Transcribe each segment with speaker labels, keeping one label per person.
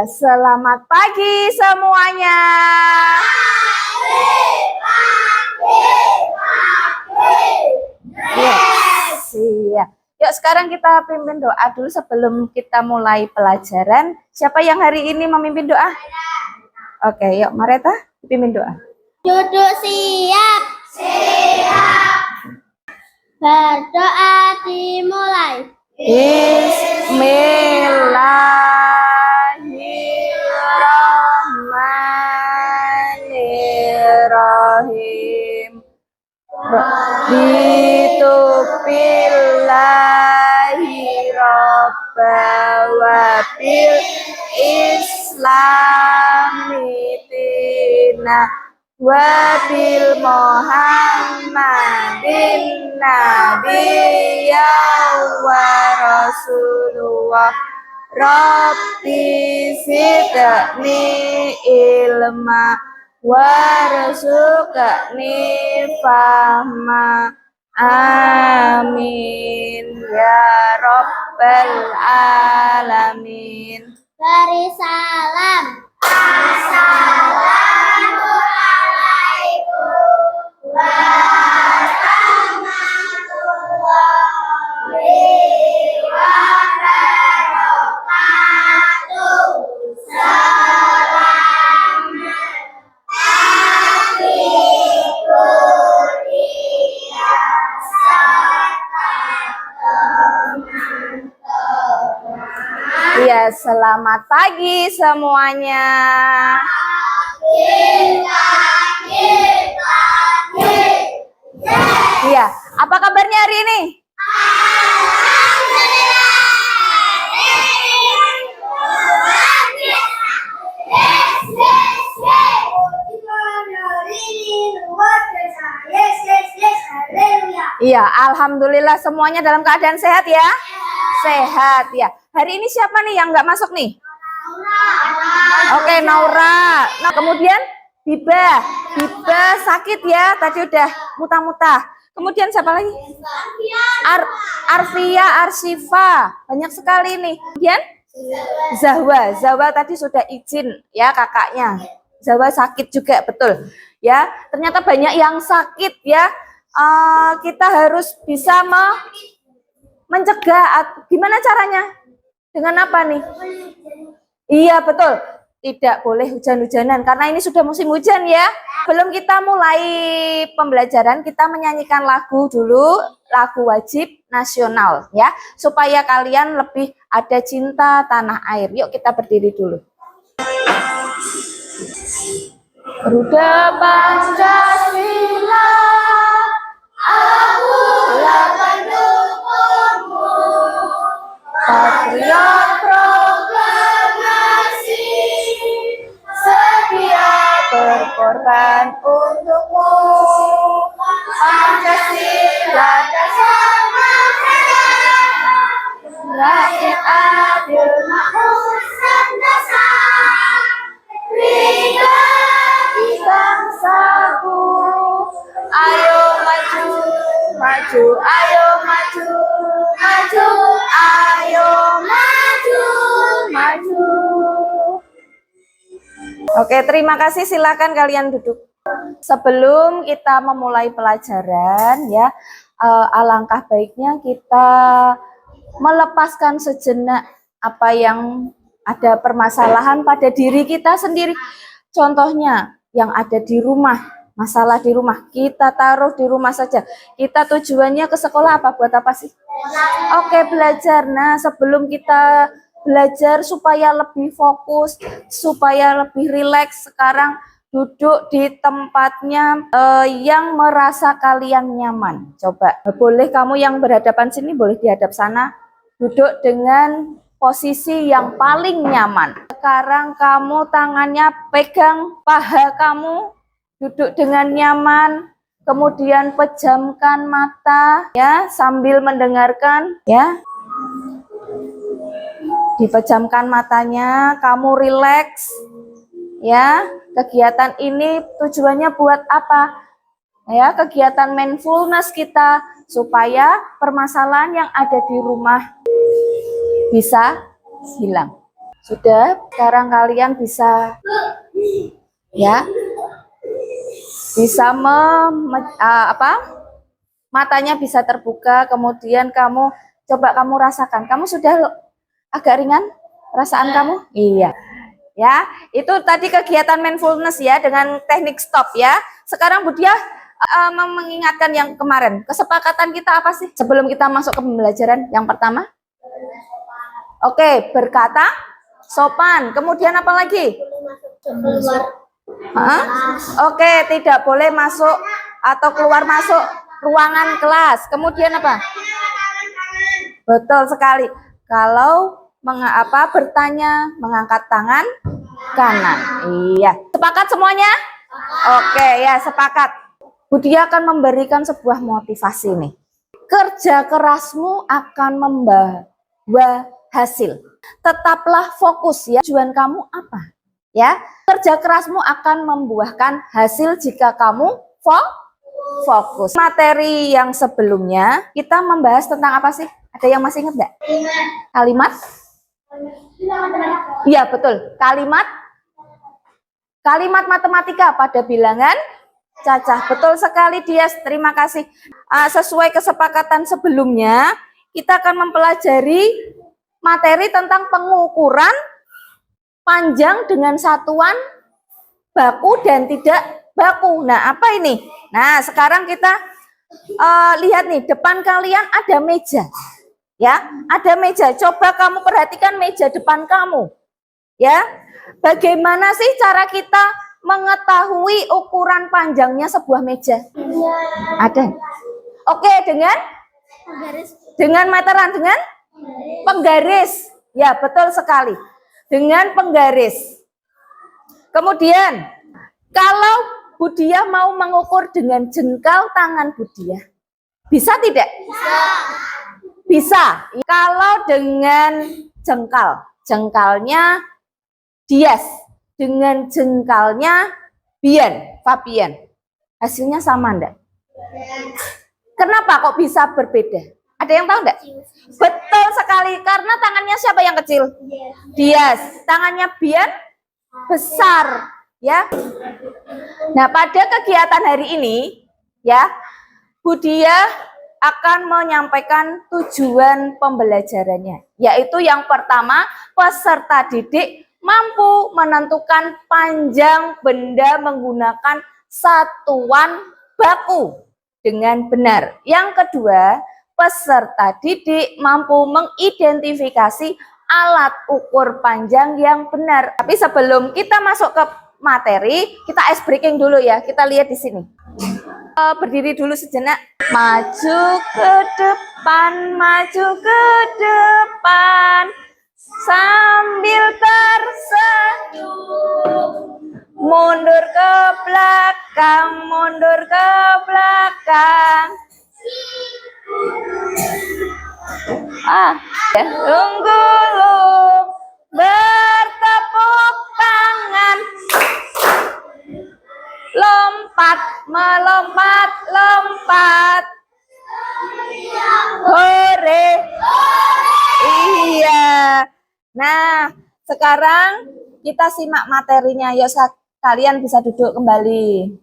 Speaker 1: Selamat pagi semuanya. Yes, iya. Yuk sekarang kita pimpin doa dulu sebelum kita mulai pelajaran. Siapa yang hari ini memimpin doa? Oke, yuk Mareta pimpin doa.
Speaker 2: Duduk siap. Berdoa dimulai.
Speaker 1: Bismillahirrahmanirrahim. Raditu billahi robba wa bil islami dina wa bil muhammadin nabiyya wa rasulullah. Rabbi zidni ilma warzuqni fahma. Amin ya rabbal alamin.
Speaker 2: Beri salam. Assalamualaikum warahmatullahi wabarakatuh.
Speaker 1: Iya, selamat pagi semuanya. Iya, apa kabarnya hari ini? Iya, alhamdulillah semuanya dalam keadaan sehat ya. Sehat ya. Hari ini siapa nih yang nggak masuk nih? Oke, Naura. Nah, kemudian Biba. Biba sakit ya. Tadi udah muntah-muntah. Kemudian siapa lagi? Arfia, Arsifa. Banyak sekali nih. Kemudian Zahwa. Zahwa tadi sudah izin ya kakaknya. Zahwa sakit juga, betul. Ya, ternyata banyak yang sakit ya. Kita harus bisa mencegah. Gimana caranya? Dengan apa nih? Iya, betul. Tidak boleh hujan-hujanan karena ini sudah musim hujan ya. Belum kita mulai pembelajaran, kita menyanyikan lagu dulu, lagu wajib nasional ya, supaya kalian lebih ada cinta tanah air. Yuk kita berdiri dulu. Garuda Pancasila, akulah pendukungmu, patriot proklamasi, sedia berkorban untukmu. Pancasila dasar merdeka, rakyat adil makmur dasar, pribadi bangsaku. Ayo maju, maju, ayo maju, maju, ayo maju, maju. Oke, terima kasih. Silakan kalian duduk. Sebelum kita memulai pelajaran ya, alangkah baiknya kita melepaskan sejenak apa yang ada permasalahan pada diri kita sendiri. Contohnya yang ada di rumah, masalah di rumah, kita taruh di rumah saja. Kita tujuannya ke sekolah apa? Buat apa sih? Oke, belajar. Nah, sebelum kita belajar supaya lebih fokus, supaya lebih rileks, sekarang duduk di tempatnya yang merasa kalian nyaman. Coba, boleh kamu yang berhadapan sini, boleh dihadap sana. Duduk dengan posisi yang paling nyaman. Sekarang kamu tangannya pegang paha kamu, duduk dengan nyaman. Kemudian pejamkan mata ya sambil mendengarkan ya. Dipejamkan matanya, kamu rileks ya. Kegiatan ini tujuannya buat apa? Ya, kegiatan mindfulness kita supaya permasalahan yang ada di rumah bisa hilang. Sudah, sekarang kalian bisa ya, bisa matanya bisa terbuka, kemudian kamu coba kamu rasakan. Kamu sudah agak ringan perasaan kamu? Iya. Ya, itu tadi kegiatan mindfulness ya dengan teknik stop ya. Sekarang Budia mengingatkan yang kemarin. Kesepakatan kita apa sih sebelum kita masuk ke pembelajaran yang pertama? Oke, berkata sopan. Kemudian apa lagi? Oke, tidak boleh masuk atau keluar masuk ruangan kelas. Kemudian apa? Betul sekali. Kalau bertanya, mengangkat tangan kanan. Iya. Sepakat semuanya? Oke, ya sepakat. Budia akan memberikan sebuah motivasi nih. Kerja kerasmu akan membawa hasil. Tetaplah fokus ya. Tujuan kamu apa? Ya, kerja kerasmu akan membuahkan hasil jika kamu fokus. Materi yang sebelumnya kita membahas tentang apa sih? Ada yang masih ingat nggak? Kalimat? Iya betul. Kalimat matematika pada bilangan cacah. Betul sekali Dias. Terima kasih. Sesuai kesepakatan sebelumnya, kita akan mempelajari materi tentang pengukuran panjang dengan satuan baku dan tidak baku. Nah, apa ini? Nah, sekarang kita lihat nih, depan kalian ada meja. Ya, ada meja. Coba kamu perhatikan meja depan kamu. Ya, bagaimana sih cara kita mengetahui ukuran panjangnya sebuah meja? Ada. Oke, dengan meteran, dengan penggaris. Ya, betul sekali. Dengan penggaris. Kemudian, kalau Budia mau mengukur dengan jengkal tangan Budia, bisa tidak? Bisa. Kalau dengan jengkalnya Dias, dengan jengkalnya Fabian, hasilnya sama enggak? Kenapa kok bisa berbeda? Ada yang tahu enggak? Betul sekali, karena tangannya siapa yang kecil? Dias. Tangannya Bian besar, ya. Nah, pada kegiatan hari ini, ya, Budia akan menyampaikan tujuan pembelajarannya, yaitu yang pertama, peserta didik mampu menentukan panjang benda menggunakan satuan baku dengan benar. Yang kedua, peserta didik mampu mengidentifikasi alat ukur panjang yang benar. Tapi sebelum kita masuk ke materi, kita ice breaking dulu ya. Kita lihat di sini. Berdiri dulu sejenak. Maju ke depan sambil tersenyum. Mundur ke belakang, tunggu bertepuk tangan. Melompat. Hore. Iya. Nah, sekarang kita simak materinya. Yuk, kalian bisa duduk kembali.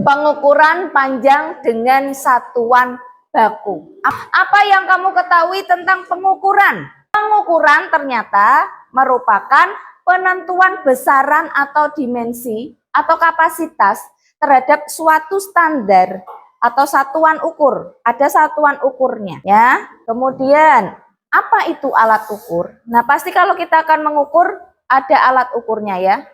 Speaker 1: Pengukuran panjang dengan satuan baku. Apa yang kamu ketahui tentang pengukuran? Pengukuran ternyata merupakan penentuan besaran atau dimensi atau kapasitas terhadap suatu standar atau satuan ukur. Ada satuan ukurnya, ya. Kemudian, apa itu alat ukur? Nah, pasti kalau kita akan mengukur ada alat ukurnya, ya.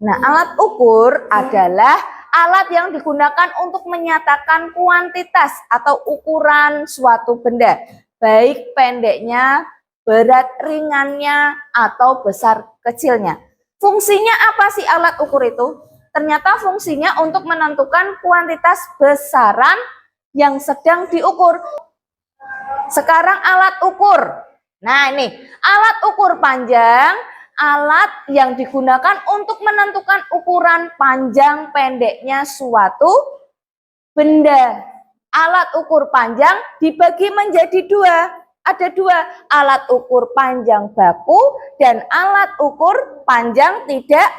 Speaker 1: Nah, alat ukur adalah alat yang digunakan untuk menyatakan kuantitas atau ukuran suatu benda, baik pendeknya, berat ringannya, atau besar kecilnya. Fungsinya apa sih alat ukur itu? Ternyata fungsinya untuk menentukan kuantitas besaran yang sedang diukur. Sekarang alat ukur. Nah, ini alat ukur panjang, alat yang digunakan untuk menentukan ukuran panjang pendeknya suatu benda. Alat ukur panjang dibagi menjadi dua. Ada dua, alat ukur panjang baku dan alat ukur panjang tidak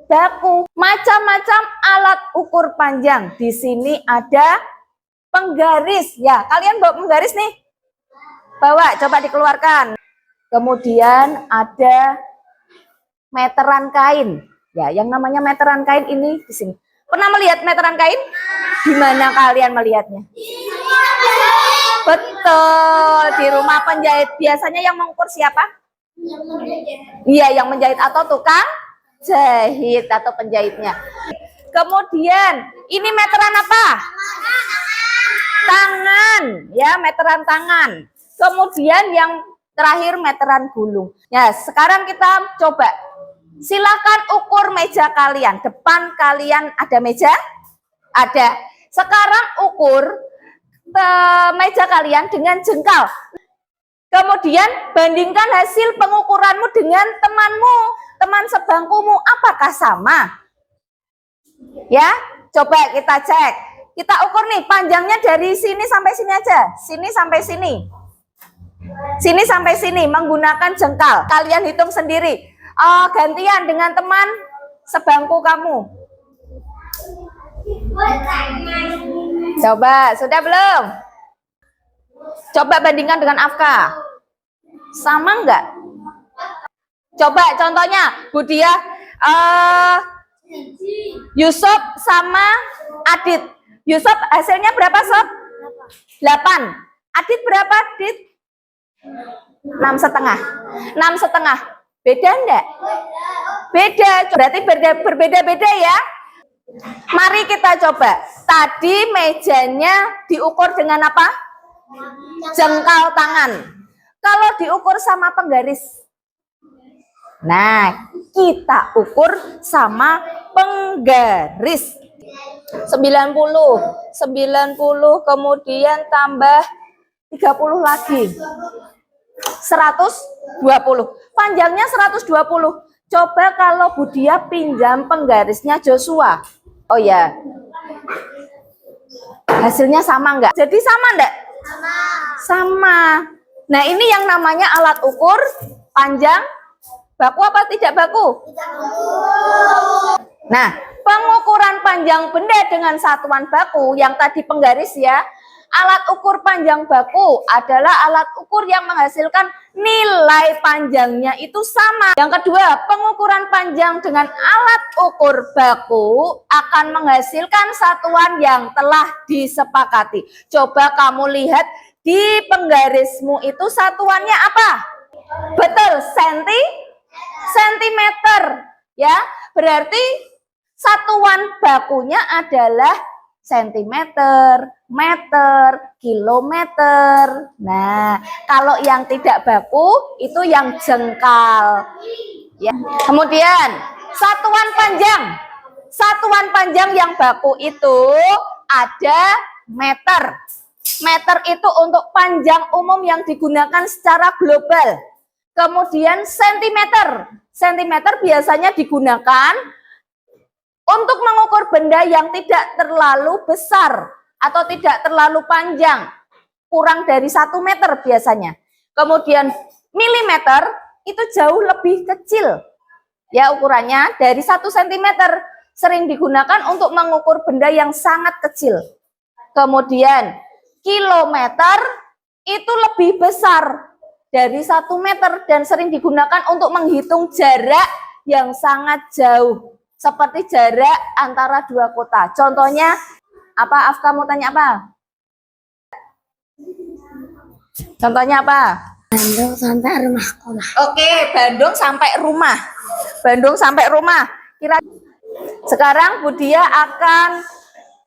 Speaker 1: baku. Macam-macam alat ukur panjang. Di sini ada penggaris. Ya, kalian bawa penggaris nih. Bawa, coba dikeluarkan. Kemudian ada meteran kain. Ya, yang namanya meteran kain ini di sini. Pernah melihat meteran kain? Di mana kalian melihatnya? Betul, di rumah penjahit. Biasanya yang mengukur siapa? Iya, yang menjahit atau tukang jahit atau penjahitnya. Kemudian, ini meteran apa? Tangan, ya, meteran tangan. Kemudian yang terakhir meteran gulung. Ya, sekarang kita coba. Silakan ukur meja kalian. Depan kalian ada meja? Ada. Sekarang ukur meja kalian dengan jengkal. Kemudian bandingkan hasil pengukuranmu dengan temanmu, teman sebangkumu. Apakah sama? Ya, coba kita cek. Kita ukur nih, panjangnya dari sini sampai sini aja. Sini sampai sini. Sini sampai sini menggunakan jengkal. Kalian hitung sendiri. Gantian dengan teman sebangku kamu. Coba, sudah belum? Coba bandingkan dengan Afka. Sama enggak? Coba contohnya, Budia, Yusuf sama Adit. Yusuf hasilnya berapa, Sob? 8. Adit berapa, Adit? 6,5. 6,5. Beda enggak? Beda. Berarti berbeda-beda ya. Mari kita coba. Tadi mejanya diukur dengan apa? Jengkal tangan. Kalau diukur sama penggaris. Nah, kita ukur sama penggaris. 90 kemudian tambah 30 lagi. 120. Panjangnya 120. Coba kalau Budia pinjam penggarisnya Joshua. Oh ya. Hasilnya sama enggak? Jadi sama enggak? Sama. Nah, ini yang namanya alat ukur panjang baku apa tidak baku? Nah, pengukuran panjang benda dengan satuan baku yang tadi penggaris ya. Alat ukur panjang baku adalah alat ukur yang menghasilkan nilai panjangnya itu sama. Yang kedua, pengukuran panjang dengan alat ukur baku akan menghasilkan satuan yang telah disepakati. Coba kamu lihat di penggarismu itu satuannya apa? Betul, sentimeter. Ya, berarti satuan bakunya adalah sentimeter, meter, kilometer. Nah, kalau yang tidak baku itu yang jengkal. Ya. Kemudian satuan panjang yang baku itu ada meter. Meter itu untuk panjang umum yang digunakan secara global. Kemudian sentimeter. Sentimeter biasanya digunakan untuk mengukur benda yang tidak terlalu besar atau tidak terlalu panjang, kurang dari 1 meter biasanya. Kemudian milimeter itu jauh lebih kecil, ya ukurannya dari 1 cm, sering digunakan untuk mengukur benda yang sangat kecil. Kemudian kilometer itu lebih besar dari 1 meter dan sering digunakan untuk menghitung jarak yang sangat jauh. Seperti jarak antara 2 kota. Contohnya apa? Afka mau tanya apa? Contohnya apa?
Speaker 2: Bandung sampai rumah sekolah.
Speaker 1: Oke, Bandung sampai rumah. Bandung sampai rumah. Sekarang Budia akan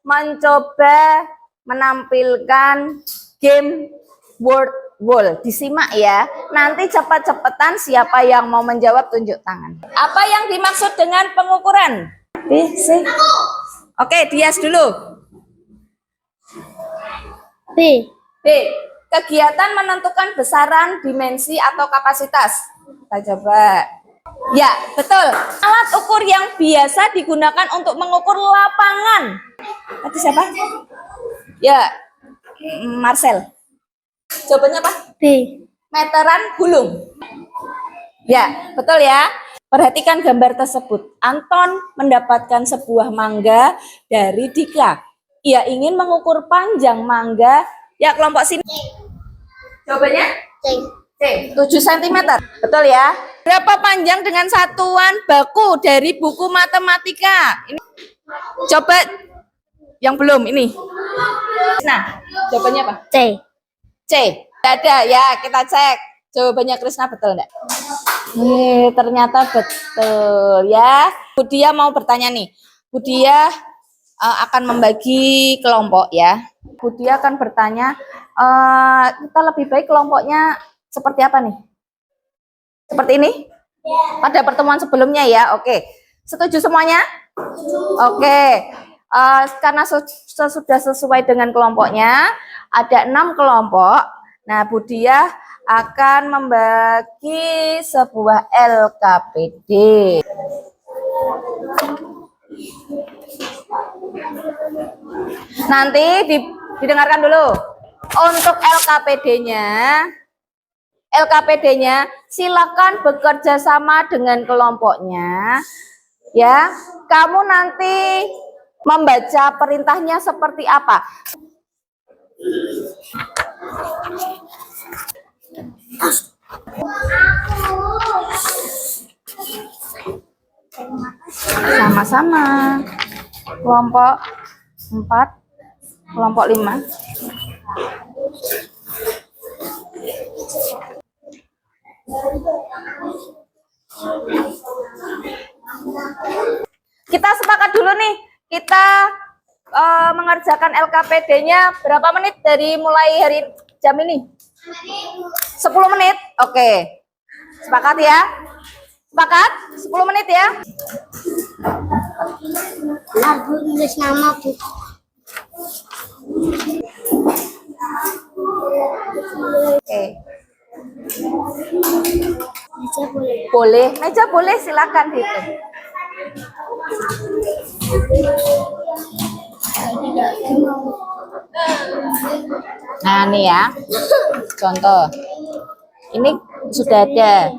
Speaker 1: mencoba menampilkan game word wall. Disimak ya. Nanti cepat-cepatan siapa yang mau menjawab tunjuk tangan. Apa yang dimaksud dengan pengukuran? Oke, Dias dulu.
Speaker 2: B.
Speaker 1: Kegiatan menentukan besaran, dimensi atau kapasitas. Kita coba. Ya, betul. Alat ukur yang biasa digunakan untuk mengukur lapangan. Tadi siapa? Ya, Marcel. Jawabannya apa?
Speaker 2: B.
Speaker 1: Meteran gulung. Ya, betul ya. Perhatikan gambar tersebut. Anton mendapatkan sebuah mangga dari Dika. Ia ingin mengukur panjang mangga. Ya, kelompok sini. Jawabannya?
Speaker 2: C.
Speaker 1: C. 7 cm. Betul ya. Berapa panjang dengan satuan baku dari buku matematika? Ini. Coba yang belum ini. Nah, jawabannya apa?
Speaker 2: C.
Speaker 1: C. Ada ya, kita cek. Jawabannya Krisna betul enggak? Ternyata betul ya. Budia mau bertanya nih. Budia akan membagi kelompok ya. Budia akan bertanya, kita lebih baik kelompoknya seperti apa nih? Seperti ini? Pada pertemuan sebelumnya ya. Oke. Setuju semuanya? Oke. Karena sudah sesuai dengan kelompoknya, ada 6 kelompok. Nah, Budia akan membagi sebuah LKPD. Nanti didengarkan dulu. Untuk LKPD-nya silakan bekerja sama dengan kelompoknya. Ya, kamu nanti membaca perintahnya seperti apa? Sama-sama. Kelompok 4, kelompok 5. Kita sepakat dulu nih, kita mengerjakan LKPD-nya berapa menit dari mulai hari jam ini? 10 menit. Oke. Sepakat ya? Sepakat? 10 menit ya?
Speaker 2: Lagu nulis nama Bu.
Speaker 1: Oke.
Speaker 2: Meja boleh.
Speaker 1: Boleh, meja boleh, silakan hitung. Nah, nih ya. Contoh. Ini sudah ada.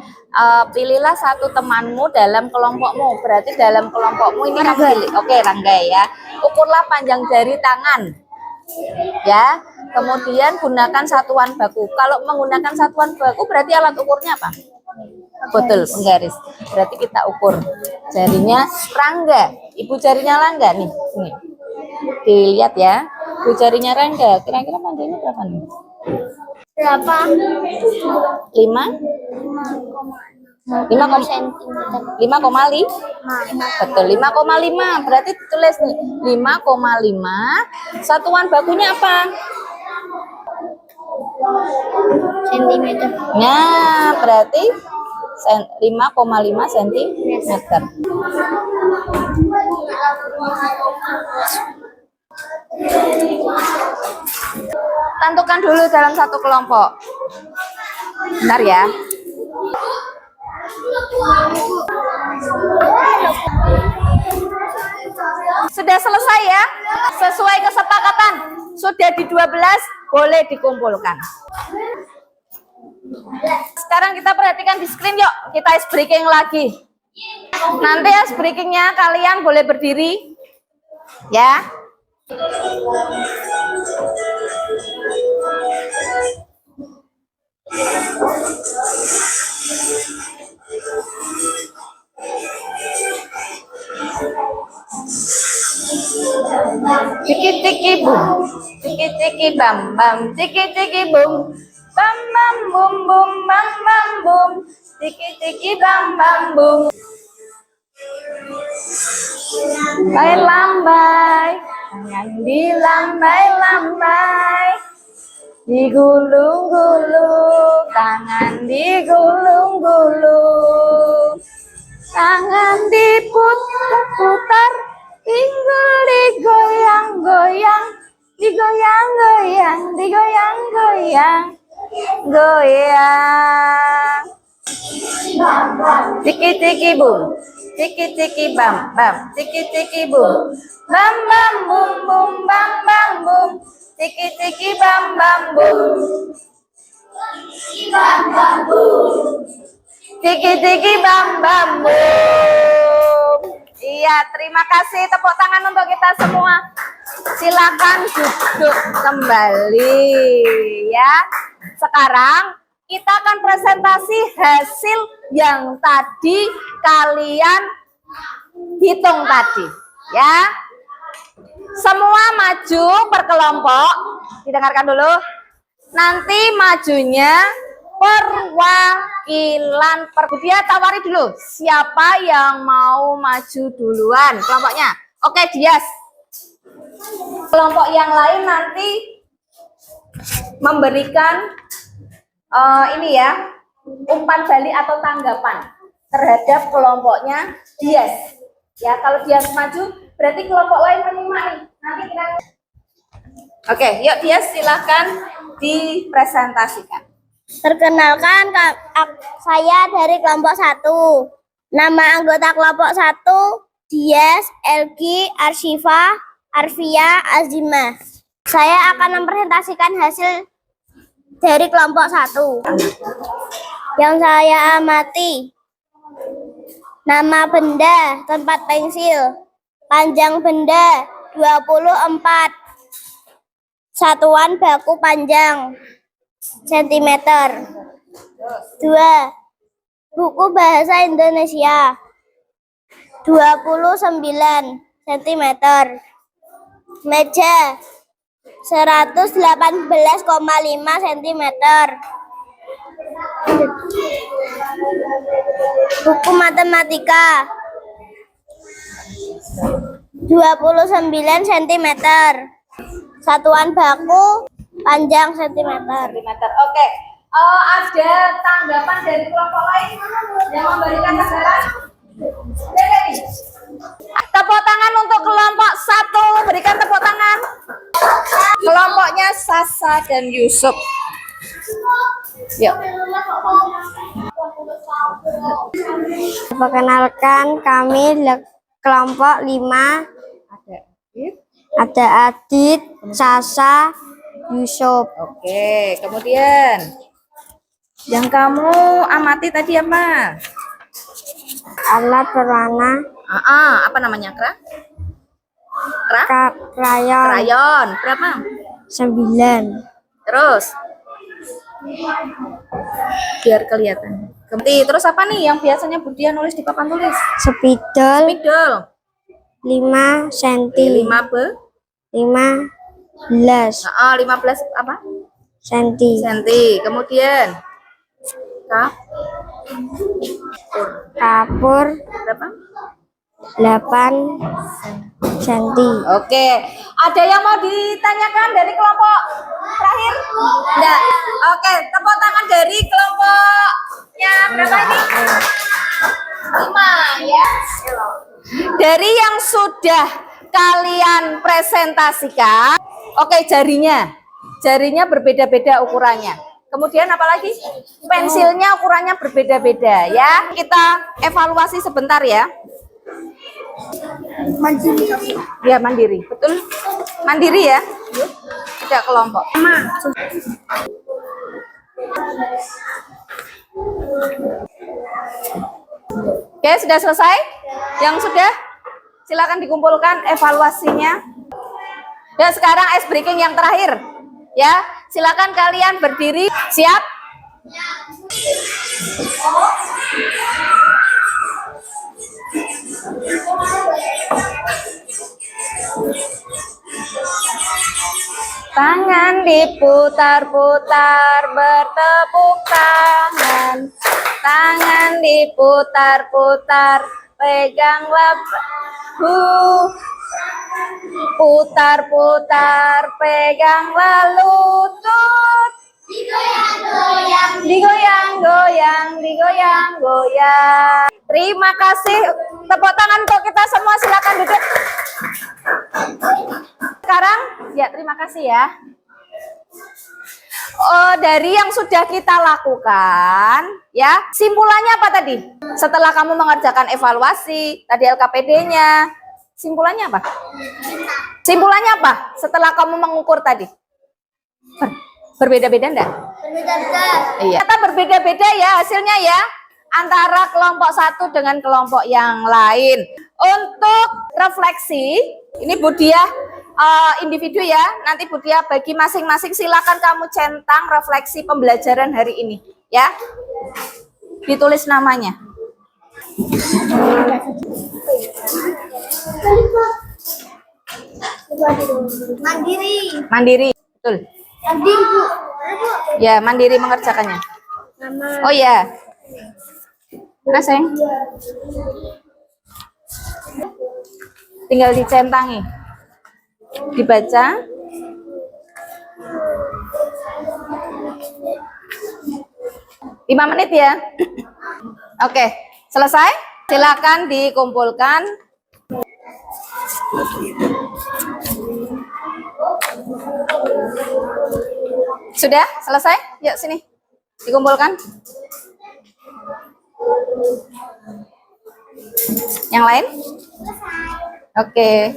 Speaker 1: Pilihlah satu temanmu dalam kelompokmu. Berarti dalam kelompokmu ini kamu pilih. Oke, Rangga ya. Ukurlah panjang jari tangan. Ya. Kemudian gunakan satuan baku. Kalau menggunakan satuan baku berarti alat ukurnya apa? Betul, penggaris. Berarti kita ukur jarinya Rangga. Ibu jarinya Rangga nih. Nih. Dilihat ya. Ibu jarinya Rangga. Kira-kira panjangnya berapa nih?
Speaker 2: Berapa?
Speaker 1: 5? 5,5. Betul, 5,5. Berarti tulis nih 5,5. Satuan bakunya apa?
Speaker 2: Sentimeter.
Speaker 1: Nah, berarti 5,5 cm. Tentukan dulu dalam satu kelompok. Bentar ya. Sudah selesai ya? Sesuai kesepakatan. Sudah di 12, boleh dikumpulkan. Sekarang kita perhatikan di screen yuk. Kita ice breaking lagi. Nanti ice breakingnya kalian boleh berdiri. Ya. Ciki ciki bum, ciki ciki bam bam, ciki ciki bum, bam bam bum bum bam bam bum, ciki ciki bam bam bum. Lambai lambai, tangan dilambai lambai, digulung-gulung, tangan digulung-gulung, tangan diputar-putar, tinggal digoyang-goyang, digoyang-goyang, digoyang-goyang, goyang. Ciki-ciki bum, ciki-ciki bam bam, ciki-ciki bum, bam bam bum bum bam bam bum, ciki-ciki bam bam bum. Tiki tiki bam bam boom. Iya, terima kasih, tepuk tangan untuk kita semua. Silakan duduk kembali ya. Sekarang kita akan presentasi hasil yang tadi kalian hitung tadi ya. Semua maju per kelompok. Didengarkan dulu. Nanti majunya perwakilan dia tawari dulu. Siapa yang mau maju duluan kelompoknya? Oke, Dias. Kelompok yang lain nanti memberikan ini ya, umpan balik atau tanggapan terhadap kelompoknya Dias. Ya, kalau Dias maju berarti kelompok lain menyimak nih. Nanti kita Oke, yuk Dias silakan dipresentasikan.
Speaker 2: Perkenalkan, saya dari kelompok 1. Nama anggota kelompok 1, Dias, Elgi, Arsyifa, Arfia, Azimah. Saya akan mempresentasikan hasil dari kelompok 1. Yang saya amati, nama benda, tempat pensil, panjang benda 24, satuan baku panjang sentimeter. 2. Buku bahasa Indonesia 29 sentimeter. Meja 118,5 sentimeter. Buku matematika 29 sentimeter. Satuan baku panjang sentimeter.
Speaker 1: Oke. Ada tanggapan dari kelompok lain yang memberikan tanggapan? Tepuk tangan untuk kelompok 1. Berikan tepuk tangan. Kelompoknya Sasa dan Yusuf. Yuk.
Speaker 2: Perkenalkan, kami kelompok 5. Ada Adit, Sasa, Yusuf.
Speaker 1: Oke, kemudian yang kamu amati tadi apa?
Speaker 2: Alat berwarna
Speaker 1: Apa namanya?
Speaker 2: krayon
Speaker 1: Krayon. Berapa?
Speaker 2: 9.
Speaker 1: Terus biar kelihatan. Terus apa nih yang biasanya Budia nulis di papan tulis?
Speaker 2: Spidol
Speaker 1: Spidol
Speaker 2: 5 cm. 15
Speaker 1: 15 apa?
Speaker 2: cm.
Speaker 1: Senti. Kemudian
Speaker 2: Kapur
Speaker 1: berapa?
Speaker 2: 8 cm.
Speaker 1: Oke. Ada yang mau ditanyakan dari kelompok terakhir? Enggak. Oke, tepuk tangan dari kelompoknya berapa ini? 5 ya. Dari yang sudah kalian presentasikan, oke, jarinya berbeda-beda ukurannya. Kemudian apalagi? Pensilnya ukurannya berbeda-beda ya. Kita evaluasi sebentar ya. Mandiri. Ya, mandiri. Betul. Mandiri ya. Tidak kelompok. Oke, sudah selesai? Yang sudah? Silakan dikumpulkan evaluasinya. Dan sekarang ice breaking yang terakhir. Ya, silakan kalian berdiri. Siap? Tangan diputar-putar, bertepuk tangan. Tangan diputar-putar, peganglah putar-putar, peganglah lutut. Digoyang-goyang, digoyang-goyang. Terima kasih. Tepuk tangan untuk kita semua. Silakan duduk. Sekarang, ya terima kasih ya. Dari yang sudah kita lakukan, ya simpulannya apa tadi? Setelah kamu mengerjakan evaluasi, tadi LKPD-nya, simpulannya apa? Simpulannya apa? Setelah kamu mengukur tadi, berbeda-beda enggak? Iya. Ternyata berbeda-beda ya hasilnya ya. Antara kelompok satu dengan kelompok yang lain. Untuk refleksi, ini Budia individu ya. Nanti Budia bagi masing-masing, silakan kamu centang refleksi pembelajaran hari ini ya. Ditulis namanya. Mandiri, betul. Ya, mandiri mengerjakannya. Oh ya. Nah, sayang. Tinggal dicentangi. Dibaca. Lima menit ya. Oke, selesai. Silakan dikumpulkan. Sudah selesai? Yuk sini. Dikumpulkan. Yang lain? Oke.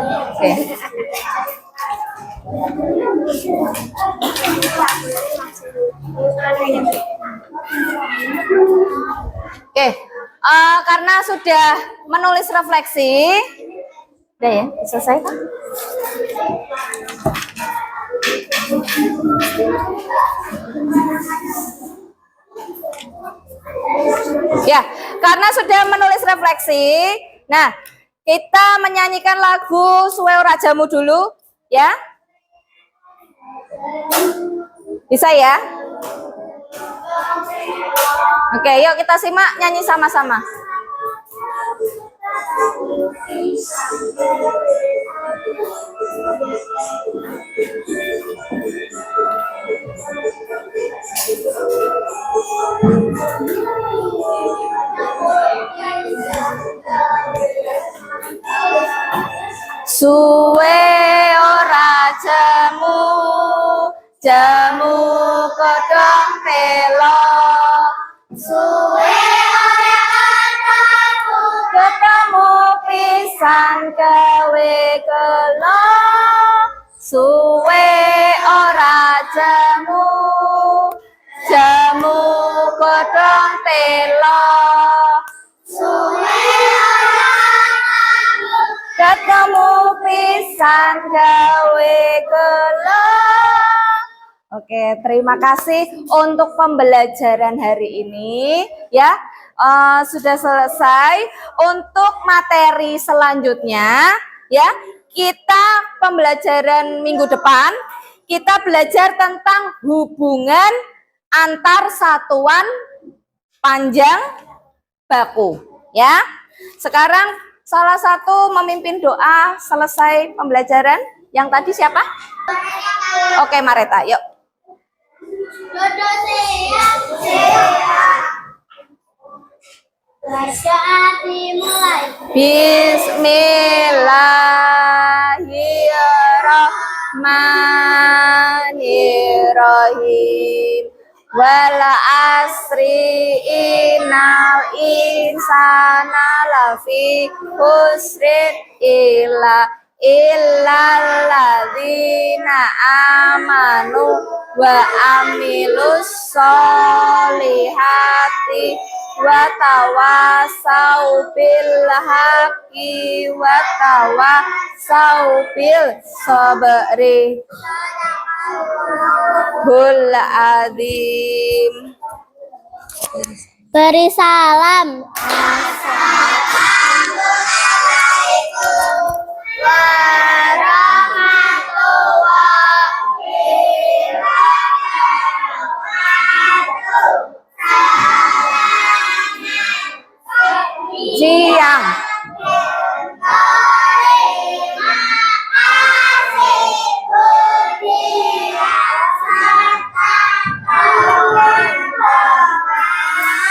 Speaker 1: Oke. Oke, karena sudah menulis refleksi, udah ya, selesai kan? Ya, karena sudah menulis refleksi, nah kita menyanyikan lagu Suwe Ora Jamu dulu, ya. Bisa ya? Oke, yuk kita simak nyanyi sama-sama. Suwe ora jamu, jamu kodong telo. Suwe ora ketemu, ketemu pisan gawe kelo. Suwe ora jamu, jamu kodong telo. Suwe ora ketemu pisan gawe kelo. Oke, terima kasih untuk pembelajaran hari ini ya. Sudah selesai. Untuk materi selanjutnya ya, kita pembelajaran minggu depan kita belajar tentang hubungan antar satuan panjang baku ya. Sekarang salah satu memimpin doa selesai pembelajaran. Yang tadi siapa? Oke, Mareta, yuk. Bismillahirrahmanirrahim. Wal asri innal insana lafi khusrin illalladzina amanu wa amilus solihati wa tawasau bil haqqi wa tawasau bil sabri. Hul adim.
Speaker 2: Beri salam.
Speaker 1: Assalamualaikum warahmatullahi wabarakatuh. Jiang.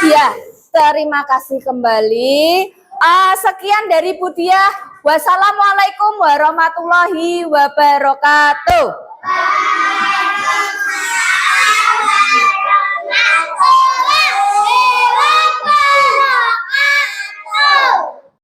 Speaker 1: Ya, terima kasih kembali. Sekian dari Budiah. Wassalamualaikum warahmatullahi wabarakatuh.